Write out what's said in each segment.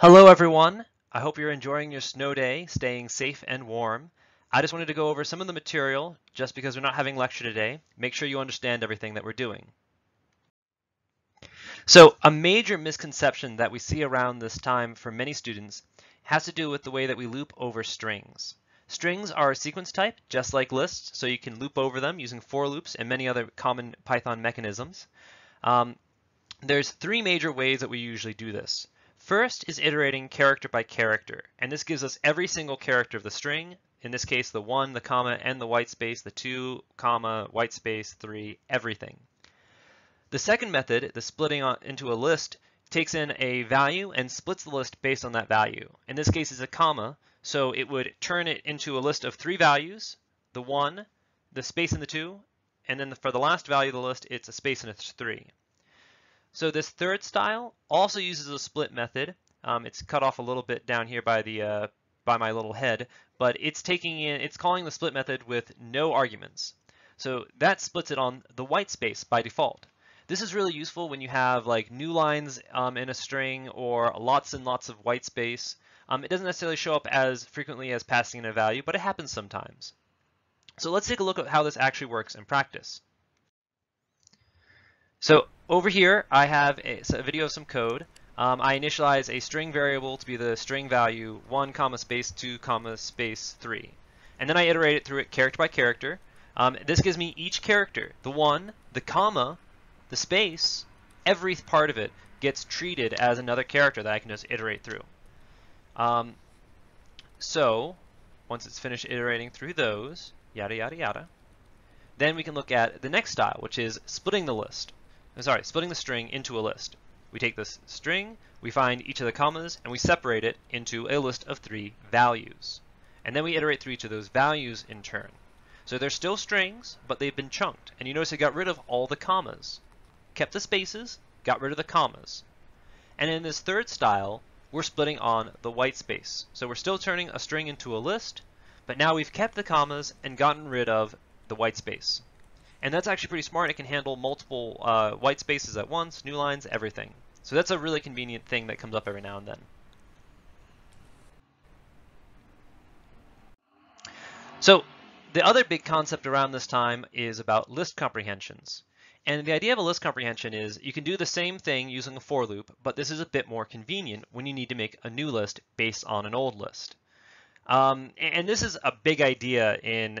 Hello everyone! I hope you're enjoying your snow day, staying safe and warm. I just wanted to go over some of the material, just because we're not having lecture today. Make sure you understand everything that we're doing. So a major misconception that we see around this time for many students has to do with the way that we loop over strings. Strings are a sequence type, just like lists, so you can loop over them using for loops and many other common Python mechanisms. There's three major ways that we usually do this. First is iterating character by character, and this gives us every single character of the string, in this case the 1, the comma, and the white space, the 2, comma, white space, 3, everything. The second method, the splitting into a list, takes in a value and splits the list based on that value. In this case it's a comma, so it would turn it into a list of 3 values, the 1, the space in the 2, and then for the last value of the list it's a space and a 3. So this third style also uses a split method. It's cut off a little bit down here by the by my little head, but it's calling the split method with no arguments. So that splits it on the white space by default. This is really useful when you have like new lines in a string or lots and lots of white space. It doesn't necessarily show up as frequently as passing in a value, but it happens sometimes. So let's take a look at how this actually works in practice. So over here, I have a video of some code. I initialize a string variable to be the string value 1, comma, space 2, comma, space 3. And then I iterate it through it character by character. This gives me each character, the 1, the comma, the space, every part of it gets treated as another character that I can just iterate through. So once it's finished iterating through those, yada, yada, yada, then we can look at the next style, which is splitting the list. Splitting the string into a list. We take this string, we find each of the commas, and we separate it into a list of 3 values. And then we iterate through each of those values in turn. So they're still strings, but they've been chunked. And you notice I got rid of all the commas. Kept the spaces, got rid of the commas. And in this third style, we're splitting on the white space. So we're still turning a string into a list, but now we've kept the commas and gotten rid of the white space. And that's actually pretty smart. It can handle multiple white spaces at once, new lines, everything. So that's a really convenient thing that comes up every now and then. So the other big concept around this time is about list comprehensions. And the idea of a list comprehension is you can do the same thing using a for loop, but this is a bit more convenient when you need to make a new list based on an old list. And this is a big idea in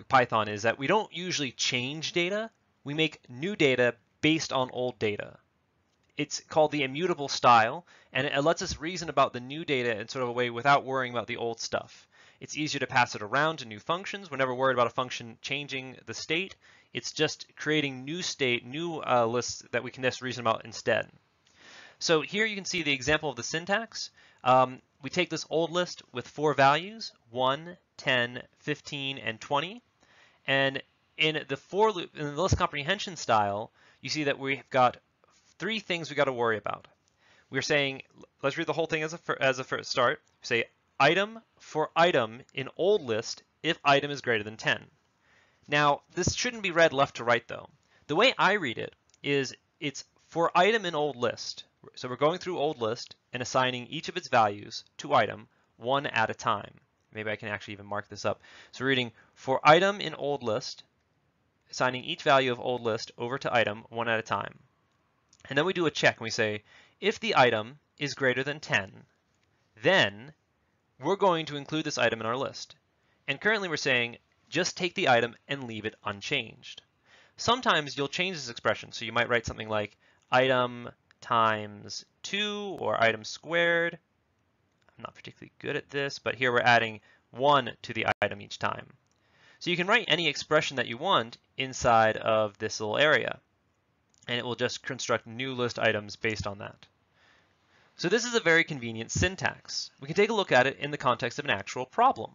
Python, is that we don't usually change data, we make new data based on old data. It's called the immutable style, and it lets us reason about the new data in sort of a way without worrying about the old stuff. It's easier to pass it around to new functions. We're never worried about a function changing the state. It's just creating new lists that we can just reason about instead. So here you can see the example of the syntax. We take this old list with 4 values, 1, 10, 15, and 20. And in the for loop, in the list comprehension style, you see that we've got 3 things we got to worry about. We're saying, let's read the whole thing as a first start. We say item for item in old list if item is greater than 10. Now, this shouldn't be read left to right though. The way I read it is it's for item in old list. So we're going through old list and assigning each of its values to item one at a time. Maybe I can actually even mark this up. So we're reading for item in old list, assigning each value of old list over to item one at a time. And then we do a check and we say, if the item is greater than 10, then we're going to include this item in our list. And currently we're saying, just take the item and leave it unchanged. Sometimes you'll change this expression. So you might write something like item times 2 or item squared. I'm not particularly good at this, but here we're adding 1 to the item each time. So you can write any expression that you want inside of this little area, and it will just construct new list items based on that. So this is a very convenient syntax. We can take a look at it in the context of an actual problem.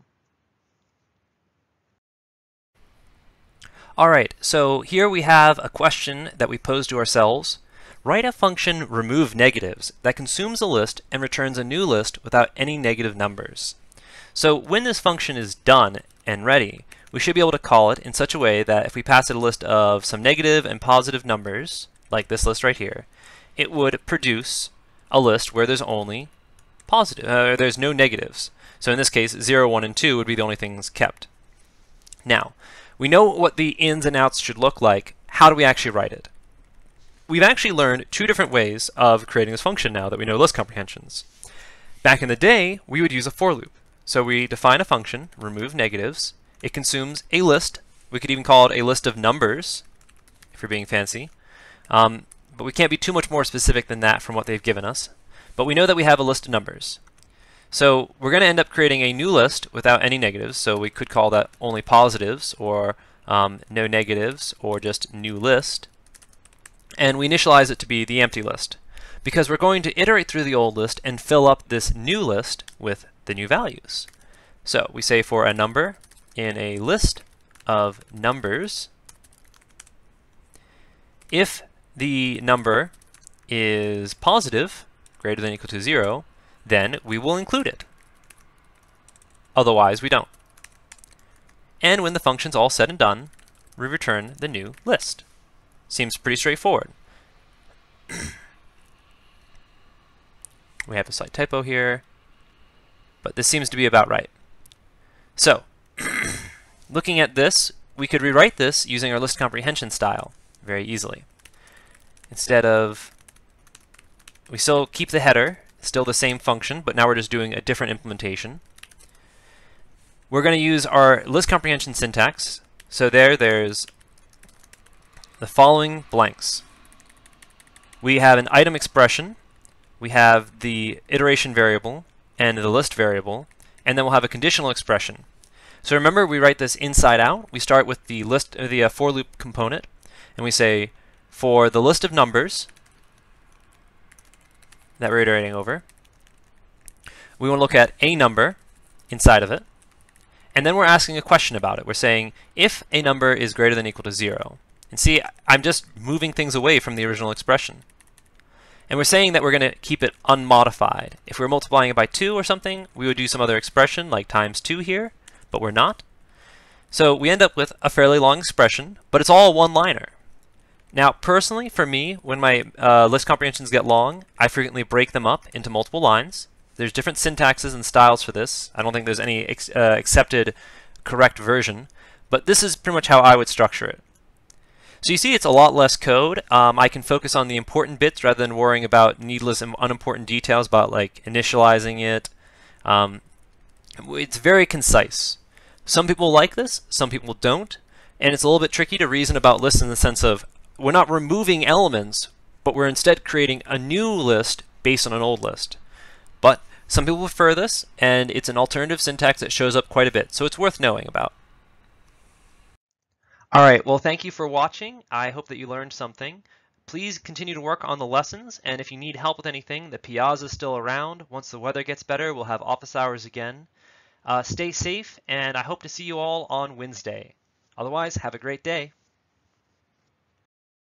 All right, so here we have a question that we pose to ourselves. Write a function remove negatives that consumes a list and returns a new list without any negative numbers. So when this function is done and ready, we should be able to call it in such a way that if we pass it a list of some negative and positive numbers, like this list right here, it would produce a list where there's only positive, there's no negatives. So in this case, 0, 1, and 2 would be the only things kept. Now, we know what the ins and outs should look like. How do we actually write it? We've actually learned two different ways of creating this function now that we know list comprehensions. Back in the day, we would use a for loop. So we define a function, remove negatives. It consumes a list. We could even call it a list of numbers, if you're being fancy. But we can't be too much more specific than that from what they've given us. But we know that we have a list of numbers. So we're going to end up creating a new list without any negatives. So we could call that only positives, or no negatives, or just new list. And we initialize it to be the empty list, because we're going to iterate through the old list and fill up this new list with the new values. So we say for a number in a list of numbers, if the number is positive, greater than or equal to 0, then we will include it. Otherwise, we don't. And when the function's all said and done, we return the new list. Seems pretty straightforward. We have a slight typo here, but this seems to be about right. So, looking at this, we could rewrite this using our list comprehension style very easily. Instead of, we still keep the header, still the same function, but now we're just doing a different implementation. We're going to use our list comprehension syntax. So there's the following blanks. We have an item expression, we have the iteration variable, and the list variable, and then we'll have a conditional expression. So remember, we write this inside out. We start with the list, the for loop component, and we say for the list of numbers that we're iterating over, we want to look at a number inside of it, and then we're asking a question about it. We're saying if a number is greater than or equal to 0. And see, I'm just moving things away from the original expression. And we're saying that we're going to keep it unmodified. If we're multiplying it by 2 or something, we would do some other expression like times 2 here, but we're not. So we end up with a fairly long expression, but it's all one-liner. Now, personally, for me, when my list comprehensions get long, I frequently break them up into multiple lines. There's different syntaxes and styles for this. I don't think there's any accepted correct version, but this is pretty much how I would structure it. So you see, it's a lot less code. I can focus on the important bits rather than worrying about needless and unimportant details about like initializing it. It's very concise. Some people like this, some people don't, and it's a little bit tricky to reason about lists in the sense of we're not removing elements, but we're instead creating a new list based on an old list. But some people prefer this, and it's an alternative syntax that shows up quite a bit, so it's worth knowing about. All right, well, thank you for watching. I hope that you learned something. Please continue to work on the lessons, and if you need help with anything, the Piazza is still around. Once the weather gets better, we'll have office hours again. Stay safe, and I hope to see you all on Wednesday. Otherwise, have a great day.